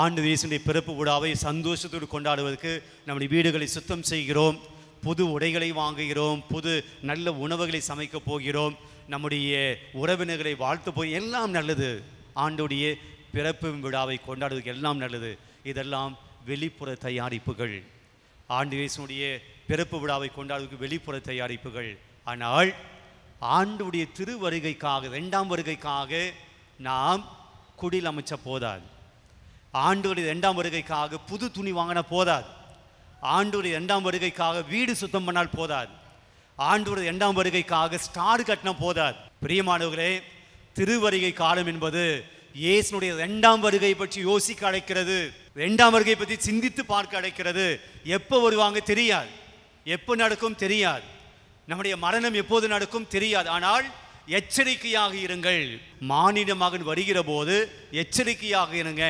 ஆண்டு இயேசுடைய பிறப்பு விழாவை சந்தோஷத்தோடு கொண்டாடுவதற்கு நம்முடைய வீடுகளை சுத்தம் செய்கிறோம், புது உடைகளை வாங்குகிறோம், புது நல்ல உணவுகளை சமைக்க போகிறோம், நம்முடைய உறவினர்களை வாழ்த்து போய் எல்லாம் நல்லது. ஆண்டுடைய பிறப்பு விழாவை கொண்டாடுவதற்கு எல்லாம் நல்லது. இதெல்லாம் வெளிப்புற தயாரிப்புகள். ஆண்டு இயேசுடைய பிறப்பு விழாவை கொண்டாடுவதற்கு வெளிப்புற தயாரிப்புகள். ஆனால் ஆண்டுடைய திருவருகைக்காக, 2ஆம் வருகைக்காக நாம் குடில் அமைச்ச போதாது. ஆண்டுடைய 2ஆம் வருகைக்காக புது துணி வாங்கினா போதாது. ஆண்டுடைய 2ஆம் வருகைக்காக வீடு சுத்தம் பண்ணால் போதாது. ஆண்டுடைய 2ஆம் வருகைக்காக ஸ்டார் கட்டினா போதாது. பிரியமானவர்களே, திருவருகை காலம் என்பது இயேசுனுடைய 2ஆம் வருகை பற்றி யோசிக்க அழைக்கிறது. 2ஆம் வருகை பற்றி சிந்தித்து பார்க்க அழைக்கிறது. எப்போ வருவாங்க தெரியாது, எப்போ நடக்கும் தெரியாது, நம்முடைய மரணம் எப்போது நடக்கும் தெரியாது. ஆனால் எச்சரிக்கையாக இருங்கள். மானிட மகன் வருகிற போது எச்சரிக்கையாக இருங்க.